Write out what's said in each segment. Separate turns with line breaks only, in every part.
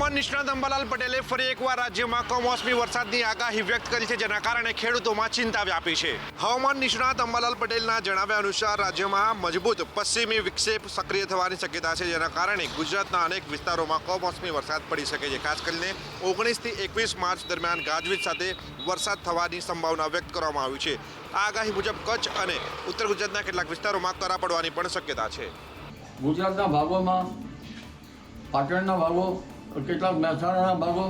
હવામાન નિષ્ણાત અંબાલાલ પટેલે ફરી એકવાર રાજ્યમાં કમોસમી વરસાદની આગાહી વ્યક્ત કરી છે, જેના કારણે ખેડૂતોમાં ચિંતા વ્યાપી છે। હવામાન નિષ્ણાત અંબાલાલ પટેલના જણાવ્યા અનુસાર રાજ્યમાં મજબૂત પશ્ચિમી વિક્ષેપ સક્રિય થવાની શક્યતા છે, જેના કારણે ગુજરાતના અનેક વિસ્તારોમાં કમોસમી વરસાદ પડી શકે છે। ખાસ કરીને 19 થી 21 માર્ચ દરમિયાન ગાજવીજ સાથે વરસાદ થવાની સંભાવના વ્યક્ત કરવામાં આવી છે। આ આગાહી મુજબ કચ્છ અને ઉત્તર ગુજરાતના કેટલાક વિસ્તારોમાં કરા પડવાની પણ શક્યતા છે।
ગુજરાતના ભાગોમાં પાટણના ભાગો, કેટલાક મહેસાણાના ભાગો,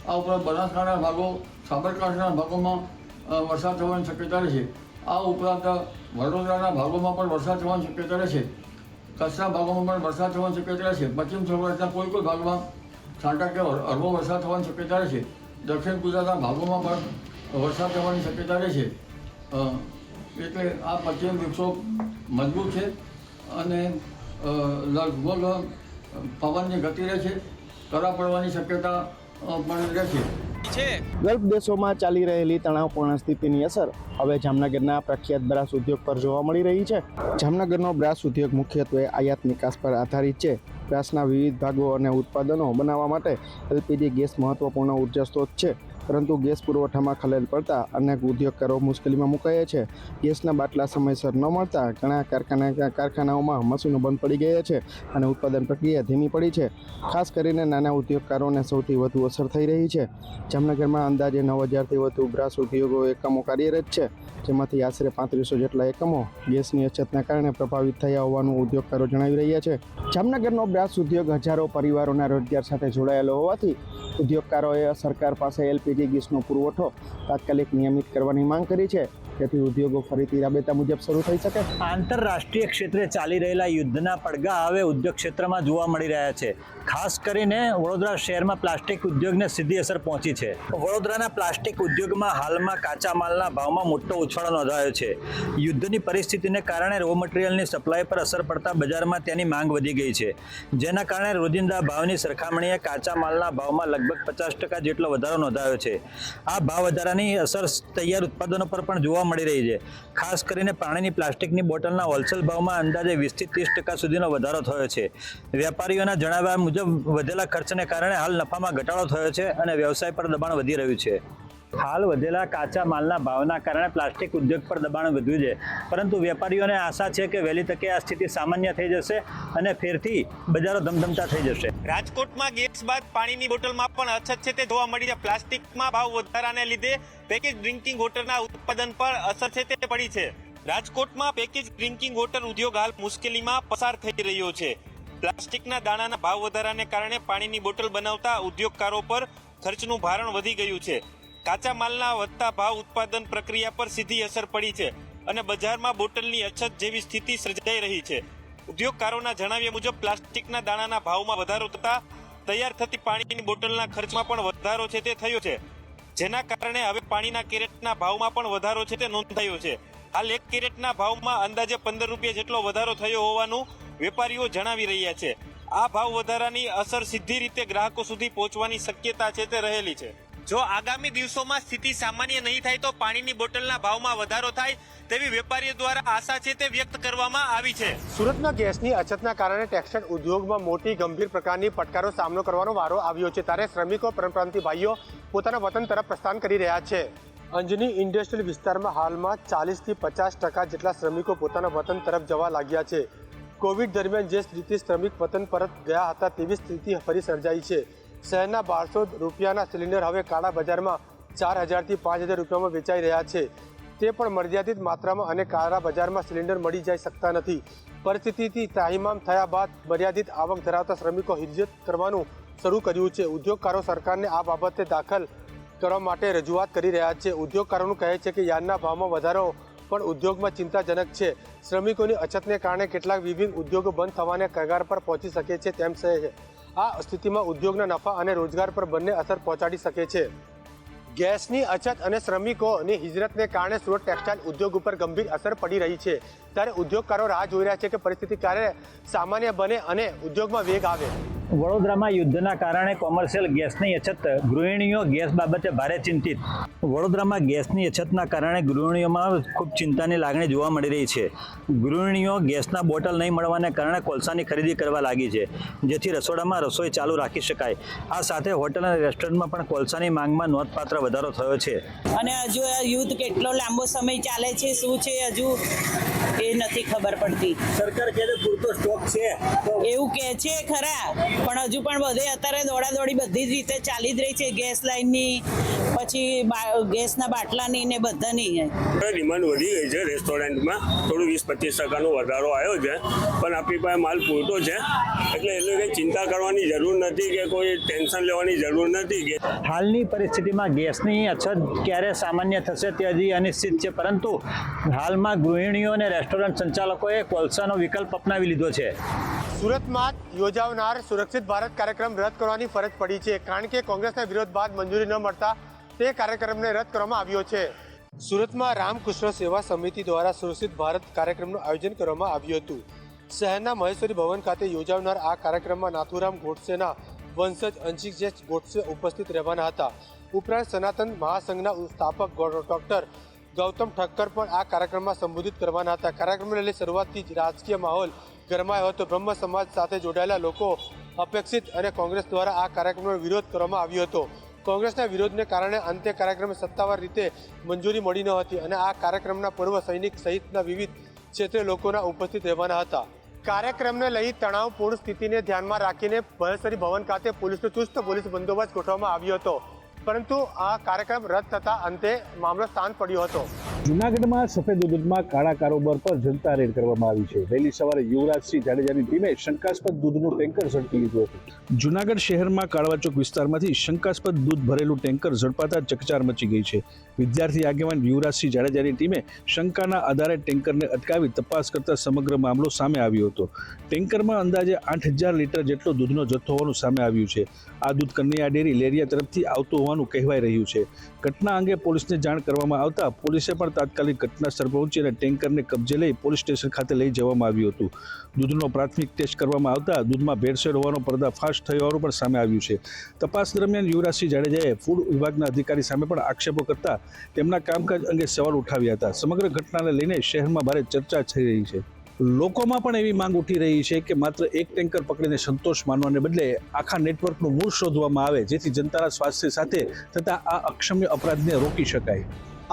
આ ઉપરાંત બનાસકાંઠાના ભાગો, સાબરકાંઠાના ભાગોમાં વરસાદ થવાની શક્યતા રહેશે। આ ઉપરાંત વડોદરાના ભાગોમાં પણ વરસાદ થવાની શક્યતા રહેશે। કચ્છના ભાગોમાં પણ વરસાદ થવાની શક્યતા રહેશે। પશ્ચિમ સૌરાષ્ટ્રના કોઈ ભાગમાં છાંટા કે હળવો વરસાદ થવાની શક્યતા રહેશે। દક્ષિણ ગુજરાતના ભાગોમાં પણ વરસાદ થવાની શક્યતા રહેશે। એટલે આ પશ્ચિમ વિક્ષોભ મજબૂત છે અને લગભગ પવનની ગતિ રહેશે, કરા પડવાની શક્યતા પણ રહેશે।
ગલ્ફ દેશોમાં ચાલી રહેલી તણાવપૂર્ણ સ્થિતિની અસર હવે જામનગરના પ્રખ્યાત બ્રાસ ઉદ્યોગ પર જોવા મળી રહી છે। જામનગરનો બ્રાસ ઉદ્યોગ મુખ્યત્વે આયાત નિકાસ પર આધારિત છે। બ્રાસના વિવિધ ભાગો અને ઉત્પાદનો બનાવવા માટે એલપીજી ગેસ મહત્વપૂર્ણ ઉર્જા સ્ત્રોત છે, પરંતુ ગેસ પુરવઠામાં ખલેલ પડતા અનેક ઉદ્યોગકારો મુશ્કેલીમાં મુકાયા છે। ગેસના બાટલા સમયસર ન મળતા ઘણા કારખાનાઓમાં મશીનો બંધ પડી ગયા છે અને ઉત્પાદન પ્રક્રિયા ધીમી પડી છે। ખાસ કરીને નાના ઉદ્યોગકારોને સૌથી વધુ અસર થઈ રહી છે। જામનગરમાં અંદાજે 9000થી વધુ બ્રાસ ઉદ્યોગો એકમો કાર્યરત છે, જેમાંથી આશરે 3500 જેટલા એકમો ગેસની અછતના કારણે પ્રભાવિત થયા હોવાનું ઉદ્યોગકારો જણાવી રહ્યા છે। જામનગરનો બ્રાસ ઉદ્યોગ હજારો પરિવારોના રોજગાર સાથે જોડાયેલો હોવાથી ઉદ્યોગકારોએ સરકાર પાસે એલપીજી ગેસનો પુરવઠો તાત્કાલિક નિયમિત કરવાની માંગ કરી છે, જેથી ઉદ્યોગો ફરીથી રાબેતા મુજબ શરૂ થઈ શકે।
આંતરરાષ્ટ્રીય ક્ષેત્રે ચાલી રહેલા યુદ્ધના પડઘા હવે ઉદ્યોગ ક્ષેત્રમાં જોવા મળી રહ્યા છે। ખાસ કરીને વડોદરા શહેરમાં પ્લાસ્ટિક ઉદ્યોગને સીધી અસર પહોંચી છે। વડોદરાના પ્લાસ્ટિક ઉદ્યોગમાં હાલમાં કાચા માલના ભાવમાં મોટો ઉછાળો નોંધાયો છે। યુદ્ધની પરિસ્થિતિને કારણે રો મટીરિયલની સપ્લાય પર અસર પડતા બજારમાં તેની માંગ વધી ગઈ છે, જેના કારણે રોજિંદા ભાવની સરખામણીએ કાચા માલના ભાવમાં લગભગ 50% જેટલો વધારો નોંધાયો છે। આ ભાવ વધારાની અસર તૈયાર ઉત્પાદનો પર પણ જોવા મળી રહી છે। ખાસ કરીને પાણીની પ્લાસ્ટિકની બોટલના હોલસેલ ભાવમાં અંદાજે 20 થી 30% સુધીનો વધારો થયો છે। વેપારીઓના જણાવ્યા મુજબ વધેલા ખર્ચને કારણે હાલ નફામાં ઘટાડો થયો છે અને વ્યવસાય પર દબાણ વધી રહ્યું છે। હાલ વધેલા કાચા માલના ભાવના કારણે પ્લાસ્ટિક ઉદ્યોગ પર દબાણ વધ્યું છે, પરંતુ વેપારીઓને આશા છે કે વહેલી તકે આ સ્થિતિ સામાન્ય થઈ જશે અને ફેરથી બજારો ધમધમતા થઈ જશે।
રાજકોટમાં ગેસ બાદ પાણીની બોટલમાં પણ અછત છે તે જોવા મળી છે। પ્લાસ્ટિકમાં ભાવ વધારાને લીધે પેકેજ ડ્રિંકિંગ વોટરના ઉત્પાદન પર અસર છે તે પડી છે। રાજકોટમાં પેકેજ ડ્રિંકિંગ વોટર ઉદ્યોગ હાલ મુશ્કેલીમાં પસાર થઈ રહ્યો છે। પ્લાસ્ટિકના દાણાના ભાવ વધારાને કારણે પાણીની બોટલ બનાવતા ઉદ્યોગકારો પર ખર્ચનું ભારણ વધી ગયું છે। કાચા માલના વધતા ભાવ ઉત્પાદન પ્રક્રિયા પર સીધી અસર પડી છે અને બજારમાં બોટલની અછત જેવી સ્થિતિ સર્જાઈ રહી છે। ઉદ્યોગકારોના જણાવ્યા મુજબ પ્લાસ્ટિકના દાણાના ભાવમાં વધારો થતા તૈયાર થતી પાણીની બોટલના ખર્ચમાં પણ વધારો છે તે થયો છે, જેના કારણે હવે પાણીના કેરેટના ભાવમાં પણ વધારો છે તે નોંધાયો છે। હાલ 1 કેરેટના ભાવમાં અંદાજે 15 રૂપિયા જેટલો વધારો થયો હોવાનું વેપારીઓ જણાવી રહ્યા છે। આ ભાવ વધારાની અસર સીધી રીતે ગ્રાહકો સુધી પહોંચવાની શક્યતા છે તે રહેલી છે। જો આગામી દિવસોમાં સ્થિતિ સામાન્ય નહીં થાય તો પાણીની બોટલના ભાવમાં વધારો થાય તેવી વેપારીઓ દ્વારા આશા છે તે વ્યક્ત કરવામાં આવી છે।
સુરતમાં ગેસની અછતના કારણે ટેક્સટાઇલ ઉદ્યોગમાં મોટી ગંભીર પ્રકારની પડકારો સામનો કરવાનો વારો આવ્યો છે, ત્યારે શ્રમિકો પરપ્રાંતીય ભાઈઓ પોતાના વતન તરફ પ્રસ્થાન કરી રહ્યા છે। અંજની ઇન્ડસ્ટ્રીયલ વિસ્તારમાં હાલમાં 40 થી 50% જેટલા શ્રમિકો પોતાના વતન તરફ જવા લાગ્યા છે। કોવિડ દરમિયાન જે સ્થિતિ શ્રમિક વતન પરત ગયા હતા તેવી સ્થિતિ ફરી સર્જાઈ છે। શહેરના 1200 રૂપિયાના સિલિન્ડર હવે કાળા બજારમાં 4000 થી 5000 રૂપિયામાં વેચાઈ રહ્યા છે, તે પણ મર્યાદિત માત્રામાં અને કાળા બજારમાં સિલિન્ડર મળી જઈ શકતા નથી। પરિસ્થિતિથી ત્રાહિમામ થયા બાદ મર્યાદિત આવક ધરાવતા શ્રમિકો હિજરત કરવાનું શરૂ કર્યું છે। ઉદ્યોગકારો સરકારને આ બાબતે દાખલ કરવા માટે રજૂઆત કરી રહ્યા છે। ઉદ્યોગકારોનું કહે છે કે યાર્ડના ભાવમાં વધારો પણ ઉદ્યોગમાં ચિંતાજનક છે। શ્રમિકોની અછતને કારણે કેટલાક વિભિન્ન ઉદ્યોગો બંધ થવાને કગાર પર પહોંચી શકે છે તેમ છે। આ સ્થિતિમાં ઉદ્યોગના નફા અને રોજગાર પર બંને અસર પહોંચાડી શકે છે। ગેસની અછત અને શ્રમિકોની હિજરતને કારણે સુરત ટેક્સટાઇલ ઉદ્યોગ ઉપર ગંભીર અસર પડી રહી છે। ત્યારે ઉદ્યોગકારો રાહ જોઈ રહ્યા છે કે પરિસ્થિતિ ક્યારે સામાન્ય બને અને ઉદ્યોગમાં વેગ આવે.
વડોદરામાં યુદ્ધના કારણે કોમર્શિયલ ગેસની અછત, ગૃહિણીઓ ગેસ બાબતે ભારે ચિંતિત. વડોદરામાં ગેસની અછતના કારણે ગૃહિણીઓમાં ખૂબ ચિંતાની લાગણી જોવા મળી રહી છે. ગૃહિણીઓ ગેસના બોટલ નહીં મળવાને કારણે કોલસાની ખરીદી કરવા લાગી છે, જેથી રસોડામાં રસોઈ ચાલુ રાખી શકાય. આ સાથે હોટલ અને રેસ્ટોરન્ટમાં પણ કોલસાની માંગમાં નોંધપાત્ર વધારો થયો છે.
અને હજુ આ યુદ્ધ કેટલો લાંબો સમય ચાલે છે, શું છે હજુ એ નથી ખબર પડતી.
સરકાર કહે છે પૂરતો સ્ટોક છે,
એવું કહે છે ખરા, પણ હજુ પણ બધે અત્યારે દોડાદોડી બધી જ રીતે ચાલી જ રહી છે. ગેસ લાઈનની, પછી ગેસના બાટલાની ને બધાની
ડિમાન્ડ વધી ગઈ છે. રેસ્ટોરન્ટમાં થોડું 20-25% વધારો આવ્યો છે, પણ આપણી પાસે માલ પૂરતો છે, એટલે એટલે કંઈ ચિંતા કરવાની જરૂર નથી કે કોઈ ટેન્શન લેવાની જરૂર નથી.
હાલની પરિસ્થિતિમાં ગેસની અછત ક્યારે સામાન્ય થશે તે હજી અનિશ્ચિત છે, પરંતુ હાલમાં ગૃહિણીઓ અને રેસ્ટોરન્ટ સંચાલકોએ કોલસાનો વિકલ્પ અપનાવી લીધો છે.
સુરતમાં યોજાનાર સુરક્ષિત ભારત કાર્યક્રમ રદ કરવાની ફરજ પડી છે, કારણ કે કોંગ્રેસના વિરોધ બાદ મંજૂરી ન મળતા તે કાર્યક્રમને રદ કરવામાં આવ્યો છે. સુરતમાં રામકૃષ્ણ સેવા સમિતિ દ્વારા સુરક્ષિત ભારત કાર્યક્રમનું આયોજન કરવામાં આવ્યું હતું. શહેરના મહેશ્વરી ભવન ખાતે યોજાનાર આ કાર્યક્રમમાં નાથુરામ ગોડસેના વંશજ અંશિકજેશ ગોડસે ઉપસ્થિત રહેવાના હતા. ઉપરાંત સનાતન મહાસંઘના સ્થાપક ડોક્ટર ગૌતમ ઠક્કર પણ આ કાર્યક્રમમાં સંબોધિત કરવાના હતા. કાર્યક્રમને લઈ શરૂઆતથી જ રાજકીય માહોલ ગરમાયો હતો. બ્રહ્મ સમાજ સાથે જોડાયેલા લોકો અપેક્ષિત અને કોંગ્રેસ દ્વારા આ કાર્યક્રમનો વિરોધ કરવામાં આવ્યો હતો. કોંગ્રેસના વિરોધને કારણે અંતે કાર્યક્રમને સત્તાવાર રીતે મંજૂરી મળી ન હતી અને આ કાર્યક્રમના પૂર્વ સૈનિક સહિતના વિવિધ ક્ષેત્રે લોકોના ઉપસ્થિત રહેવાના હતા. કાર્યક્રમને લઈ તણાવપૂર્ણ સ્થિતિને ધ્યાનમાં રાખીને મહેશ્વરી ભવન ખાતે પોલીસનો ચુસ્ત પોલીસ બંદોબસ્ત ગોઠવવામાં આવ્યો હતો, પરંતુ આ કાર્યક્રમ રદ થતા અંતે મામલો શાંત પડ્યો હતો.
જૂનાગઢમાં સફેદ દૂધમાં કાળા કારોબાર પર જનતા રેડ કરવામાં આવી છે. વહેલી સવારે યુવરાજસિંહ જાડેજાની ટીમે શંકાસ્પદ દૂધનું ટેન્કર ઝડપી લીધું હતું. જૂનાગઢ શહેરમાં કાળવાચોક વિસ્તારમાંથી શંકાસ્પદ દૂધ ભરેલું ટેન્કર ઝડપાતા ચકચાર મચી ગઈ છે. વિદ્યાર્થી આગેવાન યુવરાજસિંહ જાડેજાની ટીમે શંકાના આધારે ટેન્કરને અટકાવી તપાસ કરતા સમગ્ર મામલો સામે આવ્યો હતો. ટેન્કરમાં અંદાજે 8,000 લીટર જેટલો દૂધનો જથ્થો હોવાનું સામે આવ્યું છે. આ દૂધ કન્યા ડેરી લેરિયા તરફથી આવતું હોવાનું કહેવાઈ રહ્યું છે. ઘટના અંગે પોલીસને જાણ કરવામાં આવતા પોલીસે પણ તાત્કાલિક ઘટના સ્થળ પહોંચી અને ટેન્કરને કબજે લઈ પોલીસ સ્ટેશન ખાતે લઈ જવામાં આવ્યું હતું. દૂધનો પ્રાથમિક ટેસ્ટ કરવામાં આવતા દૂધમાં ભેળસેળ હોવાનો પર્દાફાશ થયો હોવાનું પણ સામે આવ્યું છે. તપાસ દરમિયાન યુવરાજસિંહ જાડેજાએ ફૂડ વિભાગના અધિકારી સામે પણ આક્ષેપો કરતા તેમના કામકાજ અંગે સવાલ ઉઠાવ્યા હતા. સમગ્ર ઘટનાને લઈને શહેરમાં ભારે ચર્ચા થઈ રહી છે. લોકોમાં પણ એવી માંગ ઉઠી રહી છે કે માત્ર એક ટેન્કર પકડીને સંતોષ માનવાને બદલે આખા નેટવર્કનું મૂળ શોધવામાં આવે, જેથી જનતાના સ્વાસ્થ્ય સાથે થતા આ અક્ષમ્ય અપરાધને રોકી શકાય.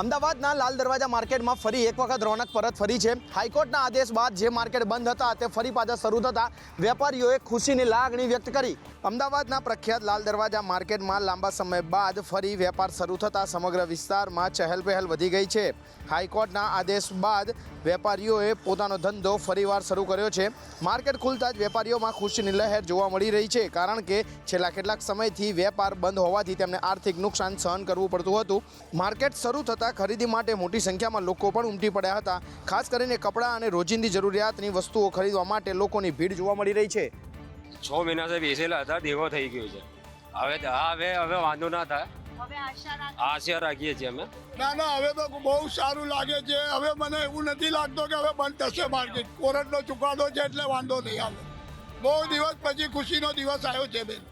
અમદાવાદના લાલ દરવાજા માર્કેટમાં ફરી એક વખત રોનક પરત ફરી છે. હાઈકોર્ટના આદેશ બાદ જે માર્કેટ બંધ હતા તે ફરી પાછા શરૂ થતા વેપારીઓએ ખુશીની લાગણી વ્યક્ત કરી. અમદાવાદના પ્રખ્યાત લાલ દરવાજા માર્કેટમાં લાંબા સમય બાદ ફરી વેપાર શરૂ થતા સમગ્ર વિસ્તારમાં ચહેલપહેલ વધી ગઈ છે. હાઈકોર્ટના આદેશ બાદ વેપારીઓએ પોતાનો ધંધો ફરીવાર શરૂ કર્યો છે. માર્કેટ ખુલતા જ વેપારીઓમાં ખુશીની લહેર જોવા મળી રહી છે, કારણ કે છેલ્લા કેટલાક સમયથી વેપાર બંધ હોવાથી તેમને આર્થિક નુકસાન સહન કરવું પડતું હતું. માર્કેટ શરૂ થતાં ખરીદી માટે મોટી સંખ્યામાં લોકો પણ ઉમટી પડ્યા હતા. ખાસ કરીને કપડાં અને રોજિંદી જરૂરિયાતની વસ્તુઓ ખરીદવા માટે લોકોની ભીડ જોવા મળી રહી છે.
6 મહિનાથી બેસેલા હતા, દેવો થઈ ગયો છે. હવે વાંધો ના થાય, આશા રાખીએ છીએ અમે.
ના હવે તો બહુ સારું લાગે છે. હવે મને એવું નથી લાગતો કે હવે બંધ થશે માર્કેટ. કોર્ટનો ચુકાદો છે એટલે વાંધો નહીં આવે. બહુ દિવસ પછી ખુશીનો દિવસ આવ્યો છે બેન.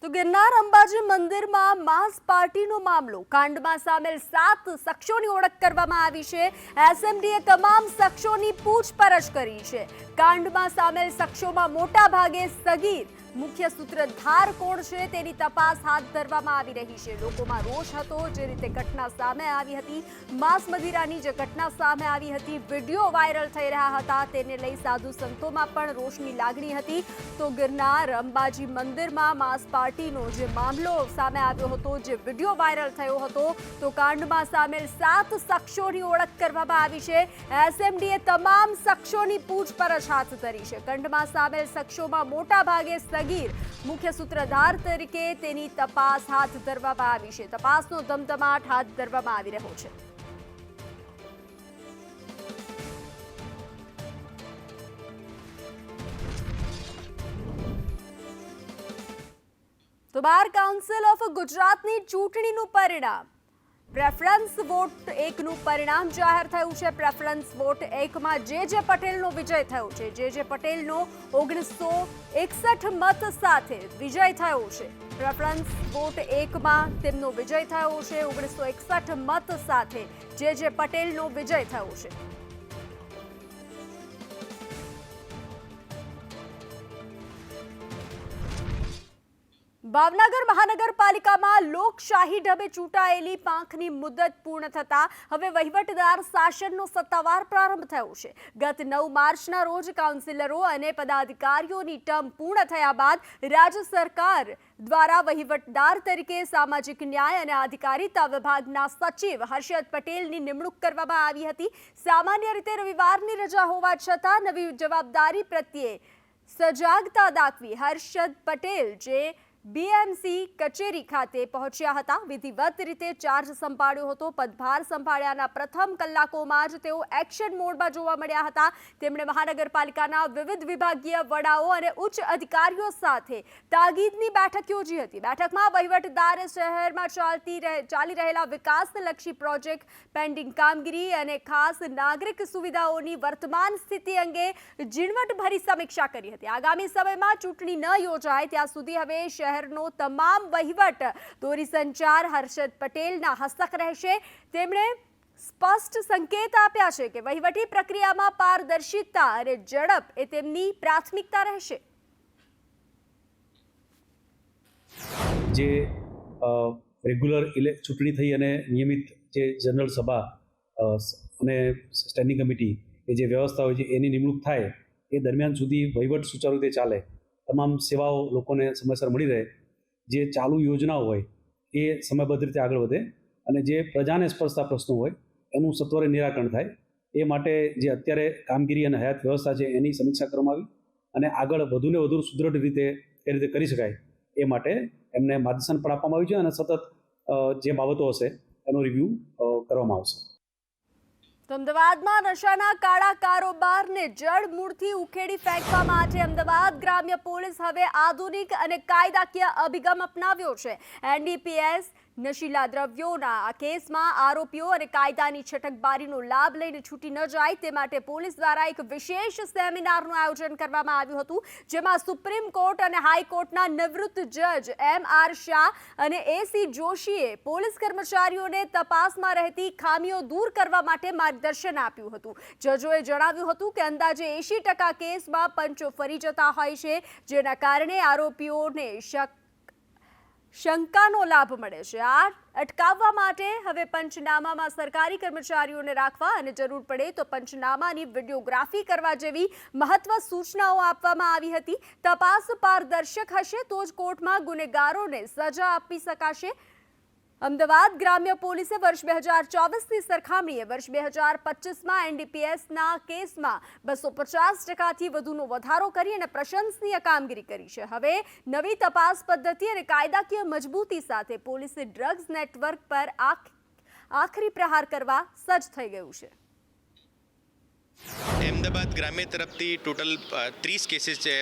તો ગિરનાર અંબાજી મંદિરમાં માંસ પાર્ટીનો મામલો. કાંડમાં સામેલ 7 શખ્સોની ઓળખ કરવામાં આવી છે. એસએમડીએ તમામ શખ્સોની પૂછપરછ કરી છે. કાંડમાં સામેલ શખ્સોમાં મોટા ભાગે સગીર. મુખ્ય સૂત્રધાર કોણ છે તેની તપાસ હાથ ધરવામાં આવી રહી છે. લોકોમાં રોષ હતો જે રીતે ઘટના સામે આવી હતી. માંસ મદિરાની જે ઘટના સામે આવી હતી, વિડીયો વાયરલ થઈ રહ્યા હતા, તેને લઈ સાધુ સંતોમાં પણ રોષની લાગણી હતી. તો ગિરનાર અંબાજી મંદિરમાં માંસ પાર્ટીનો જે મામલો સામે આવ્યો હતો, જે વિડીયો વાયરલ થયો હતો, તો કાંડમાં સામેલ 7 શખ્સોની ઓળખ કરવામાં આવી છે. એસએમડીએ તમામ શખ્સોની પૂછપરછ હાથ ધરી છે. કાંડમાં સામેલ શખ્સોમાં મોટા ભાગે મુખ્ય સૂત્રધાર તરીકે તેની તપાસ હાથ ધરવામાં આવી છે. તપાસનો ધમધમાટ હાથ ધરવામાં આવી રહ્યો છે. તો બાર કાઉન્સિલ ઓફ ગુજરાતની ચૂંટણીનું પરિણામ. પ્રેફરન્સ વોટ 1નું પરિણામ જાહેર થયું છે. પ્રેફરન્સ વોટ 1માં જે પટેલનો વિજય થયો છે. જે પટેલનો 1961 મત સાથે વિજય થયો છે. પ્રેફરન્સ વોટ 1માં તેમનો વિજય થયો છે. 1961 મત સાથે જે પટેલનો વિજય થયો છે. ભાવનગર મહાનગરપાલિકામાં લોકશાહી ઢબે ચૂંટાયેલી પાંખની મુદત પૂર્ણ થતા હવે વહીવટદાર શાસનનો સત્તાવાર પ્રારંભ થયો છે. ગત 9 માર્ચના રોજ કાઉન્સિલરો અને પદાધિકારીઓની ટર્મ પૂર્ણ થયા બાદ રાજ્ય સરકાર દ્વારા વહીવટદાર તરીકે સામાજિક ન્યાય અને અધિકારીતા વિભાગના સચિવ હર્ષદ પટેલની નિમણૂક કરવામાં આવી હતી. સામાન્ય રીતે રવિવારની રજા હોવા છતાં નવી જવાબદારી પ્રત્યે સજાગતા દાખવી હર્ષદ પટેલ જે બીએમસી કચેરી ખાતે પહોંચ્યા હતા. વિધિવત રીતે ચાર્જ સંભાળ્યો હતો. પદભાર સંભાળ્યાના પ્રથમ કલાકોમાં જ તેઓ એક્શન મોડમાં જોવા મળ્યા હતા. તેમણે મહાનગરપાલિકાના વિવિધ વિભાગીય વડાઓ અને ઉચ્ચ અધિકારીઓ સાથે તાકીદની બેઠક યોજી હતી. બેઠકમાં વહીવટદારે શહેરમાં ચાલી રહેલા વિકાસલક્ષી પ્રોજેક્ટ, પેન્ડિંગ કામગીરી અને ખાસ નાગરિક સુવિધાઓની વર્તમાન સ્થિતિ અંગે ઝીણવટભરી સમીક્ષા કરી હતી. આગામી સમયમાં ચૂંટણી ન યોજાય ત્યાં સુધી હવે શહેરનો તમામ વહીવટ દોરી સંચાર હર્ષદ પટેલના હસ્તક રહેશે. તેમણે સ્પષ્ટ સંકેત આપ્યા છે કે વહીવટી પ્રક્રિયામાં પારદર્શિતા અને ઝડપ એ તેમની પ્રાથમિકતા રહેશે.
જે રેગ્યુલર ચૂંટણી થઈ અને નિયમિત જે જનરલ સભા અને સ્ટેન્ડિંગ કમિટી એ જે વ્યવસ્થા હોય છે એની નિમણૂક થાય એ દરમિયાન સુધી વહીવટ સુચારુ રીતે ચાલે, તમામ સેવાઓ લોકોને સમયસર મળી રહે, જે ચાલુ યોજનાઓ હોય એ સમયબદ્ધ રીતે આગળ વધે અને જે પ્રજાને સ્પર્શતા પ્રશ્નો હોય એનું સત્વરે નિરાકરણ થાય. એ માટે જે અત્યારે કામગીરી અને હયાત વ્યવસ્થા છે એની સમીક્ષા કરવામાં આવી અને આગળ વધુને વધુ સુદૃઢ રીતે એ રીતે કરી શકાય એ માટે એમને માર્ગદર્શન પણ આપવામાં આવ્યું છે અને સતત જે બાબતો હશે એનો રિવ્યૂ કરવામાં આવશે.
અમદાવાદમાં નશાના કાળા કારોબારને જડમૂળથી ઉખેડી ફેંકવા માટે અમદાવાદ ગ્રામ્ય પોલીસ હવે આધુનિક અને કાયદાકીય અભિગમ અપનાવ્યો છે. એનડીપીએસ નશીલા દ્રવ્યોના આ કેસમાં આરોપીઓ અને કાયદાની છટકબારીનો લાભ લઈને છૂટી ન જાય તે માટે પોલીસ દ્વારા એક વિશેષ સેમિનારનું આયોજન કરવામાં આવ્યું હતું, જેમાં સુપ્રીમ કોર્ટ અને હાઈકોર્ટના નિવૃત્ત જજ MR શાહ અને AC જોશીએ પોલીસ કર્મચારીઓને તપાસમાં રહેતી ખામીઓ દૂર કરવા માટે માર્ગદર્શન આપ્યું હતું. જજોએ જણાવ્યું હતું કે અંદાજે 80% કેસમાં પંચો ફરી જતા હોય છે, જેના કારણે આરોપીઓને શંકાનો લાભ મળે છે. આ અટકાવવા માટે હવે પંચનામામાં સરકારી કર્મચારીઓને રાખવા અને જરૂર પડે તો પંચનામાની વિડીયોગ્રાફી કરવા જેવી મહત્વ સૂચનાઓ આપવામાં આવી હતી. તપાસ પારદર્શક હશે તો જ કોર્ટમાં ગુનેગારોને સજા આપી શકાશે. અમદાવાદ ગ્રામ્ય પોલીસે વર્ષ 2024ની સરખામણીએ વર્ષ 2025માં એનડીપીએસના કેસમાં 250%થી વધુનો વધારો કરી અને પ્રશંસનીય કામગીરી કરી છે. હવે નવી તપાસ પદ્ધતિ અને કાયદાકીય મજબૂતી સાથે પોલીસે ડ્રગ્સ નેટવર્ક પર આખરી પ્રહાર કરવા સજ્જ થઈ ગયું છે.
અમદાવાદ ગ્રામ્ય તરફથી ટોટલ 30 કેસીસ છે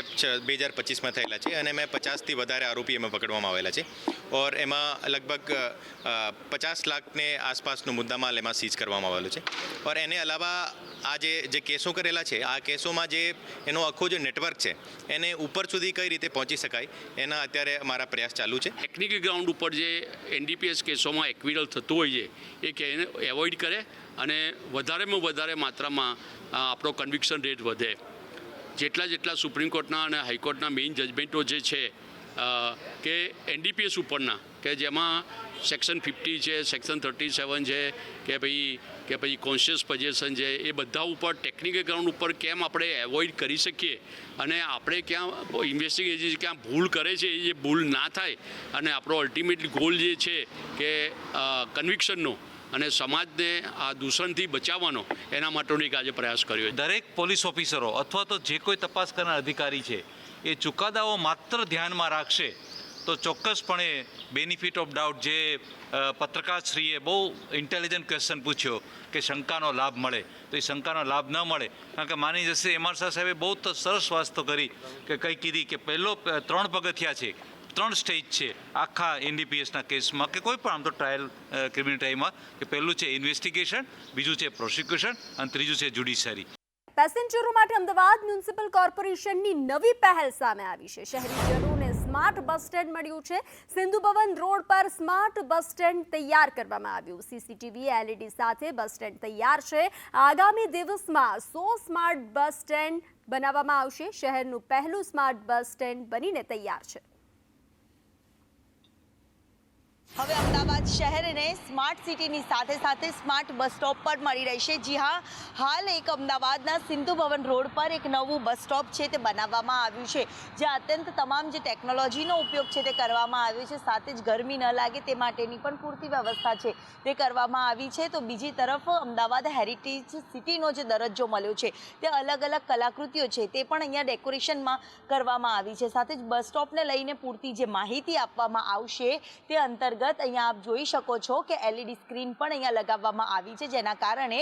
2025માં થયેલા છે અને મેં 50થી વધારે આરોપી એમાં પકડવામાં આવેલા છે ઓર એમાં લગભગ 50 લાખને આસપાસનો મુદ્દામાલ એમાં સીઝ કરવામાં આવેલો છે. ઓર એને અલાવા આ જે કેસો કરેલા છે આ કેસોમાં જે એનો આખો જે નેટવર્ક છે એને ઉપર સુધી કઈ રીતે પહોંચી શકાય એના અત્યારે મારા પ્રયાસ ચાલુ છે.
ટેકનિકલ ગ્રાઉન્ડ ઉપર જે એનડીપીએસ કેસોમાં એક્વિડલ થતું હોય છે એ કે એને એવોઇડ કરે અને વધારેમાં વધારે માત્રામાં આપણો કન્વિક્શન રેટ વધે. જેટલા સુપ્રીમ કોર્ટના અને હાઈકોર્ટના મેઇન જજમેન્ટો જે છે કે એનડીપીએસ ઉપરના કે જેમાં સેક્શન 50 છે, સેક્શન 37 છે કે પછી કોન્શિયસ પોઝેશન છે, એ બધા ઉપર ટેકનિકલ ગ્રાઉન્ડ ઉપર કેમ આપણે એવોઇડ કરી શકીએ અને આપણે ક્યાં ઇન્વેસ્ટિગેશન ક્યાં ભૂલ કરે છે એ ભૂલ ના થાય અને આપણો અલ્ટિમેટલી ગોલ જે છે કે કન્વિક્શનનો અને સમાજને આ દૂષણથી બચાવવાનો એના માટેનો એક આજે પ્રયાસ કર્યો.
દરેક પોલીસ ઓફિસરો અથવા તો જે કોઈ તપાસ કરનાર અધિકારી છે એ ચુકાદાઓ માત્ર ધ્યાનમાં રાખશે તો ચોક્કસપણે બેનિફિટ ઓફ ડાઉટ જે પત્રકારશ્રીએ બહુ ઇન્ટેલિજન્ટ ક્વેશ્ચન પૂછ્યો કે શંકાનો લાભ મળે તો એ શંકાનો લાભ ન મળે. કારણ કે માની જશે MR શાહ સાહેબે બહુ સરસ વાત કરી કે કઈ કીધી કે પહેલો 3 પગથિયા છે 3 સ્ટેજ છે આખા એનડીપીએસના કેસમાં કે કોઈ પણ આમ તો ટ્રાયલ ક્રિમિનલ ટ્રાયલમાં, કે પહેલું છે ઇન્વેસ્ટિગેશન, બીજું છે પ્રોસિક્યુશન અને ત્રીજું છે જ્યુડિશરી.
પેસેન્જરો માટે અમદાવાદ મ્યુનિસિપલ કોર્પોરેશનની નવી પહેલ સામે આવી છે. શહેરીજનોને સ્માર્ટ બસ સ્ટેન્ડ મળ્યું છે. સિંધુ ભવન રોડ પર સ્માર્ટ બસ સ્ટેન્ડ તૈયાર કરવામાં આવ્યું. સીસીટીવી એલઈડી સાથે બસ સ્ટેન્ડ તૈયાર છે. આગામી દિવસમાં 100 સ્માર્ટ બસ સ્ટેન્ડ બનાવવામાં આવશે. શહેરનું પહેલું સ્માર્ટ બસ સ્ટેન્ડ બનીને તૈયાર છે.
હવે અમદાવાદ શહેરને સ્માર્ટ સિટીની સાથે સાથે સ્માર્ટ બસ સ્ટોપ પણ મળી રહેશે. જી હા, હાલ એક અમદાવાદના સિંધુ ભવન રોડ પર એક નવું બસ સ્ટોપ છે તે બનાવવામાં આવ્યું છે, જ્યાં અત્યંત તમામ જે ટેકનોલોજીનો ઉપયોગ છે તે કરવામાં આવ્યો છે. સાથે જ ગરમી ન લાગે તે માટેની પણ પૂરતી વ્યવસ્થા છે તે કરવામાં આવી છે. તો બીજી તરફ અમદાવાદ હેરિટેજ સિટીનો જે દરજ્જો મળ્યો છે તે અલગ અલગ કલાકૃતિઓ છે તે પણ અહીંયા ડેકોરેશનમાં કરવામાં આવી છે. સાથે જ બસ સ્ટોપને લઈને પૂરતી જે માહિતી આપવામાં આવશે તે અંતર્ગત અહીંયા આપ જોઈ શકો છો કે એલઈડી સ્ક્રીન પણ અહીંયા લગાવવામાં આવી છે, જેના કારણે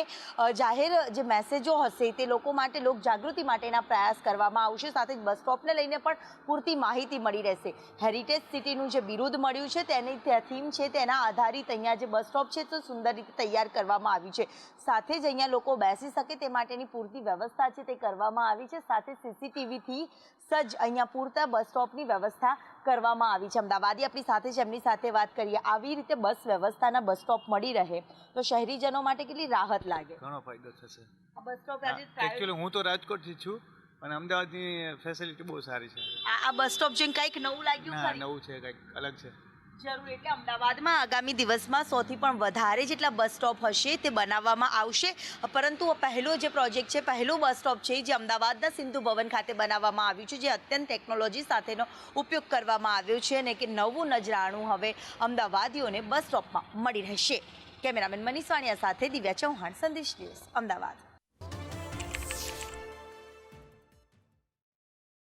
જાહેર જે મેસેજો હશે તે લોકો માટે લોક જાગૃતિ માટેના પ્રયાસ કરવામાં આવશે. સાથે જ બસ સ્ટોપને લઈને પણ પૂરતી માહિતી મળી રહેશે. હેરિટેજ સિટીનું જે બિરુદ મળ્યું છે તેની થીમ છે તેના આધારિત અહીંયા જે બસ સ્ટોપ છે તો સુંદર રીતે તૈયાર કરવામાં આવ્યું છે. સાથે જ અહીંયા લોકો બેસી શકે તે માટેની પૂરતી વ્યવસ્થા છે તે કરવામાં આવી છે. સાથે સીસીટીવીથી સજ્જ અહીંયા પૂરતા બસ સ્ટોપની વ્યવસ્થા કરવામાં આવી છે. અમદાવાદી આપણી સાથે જ એમની સાથે વાત કરીએ. આવી રીતે બસ વ્યવસ્થાના બસ સ્ટોપ મળી રહે તો શહેરીજનો માટે કેટલી રાહત લાગે?
ઘણો ફાયદો થશે.
આ બસ સ્ટોપ
એકચ્યુઅલી હું તો રાજકોટથી છું અને અમદાવાદની ફેસિલિટી બહુ સારી છે.
આ બસ સ્ટોપ જોઈને કંઈક નવું લાગ્યું?
ના, નવું છે, કંઈક અલગ છે.
જરૂર. એટલે અમદાવાદમાં આગામી દિવસમાં 100થી પણ વધારે જેટલા બસ સ્ટોપ હશે તે બનાવવામાં આવશે. પરંતુ પહેલો જે પ્રોજેક્ટ છે, પહેલું બસ સ્ટોપ છે જે અમદાવાદના સિંધુ ભવન ખાતે બનાવવામાં આવ્યું છે, જે અત્યંત ટેકનોલોજી સાથેનો ઉપયોગ કરવામાં આવ્યો છે અને કે નવું નજરાણું હવે અમદાવાદીઓને બસ સ્ટોપમાં મળી રહેશે. કેમેરામેન મનીષ વાણિયા સાથે દિવ્યા ચૌહાણ, સંદેશ ન્યૂઝ, અમદાવાદ.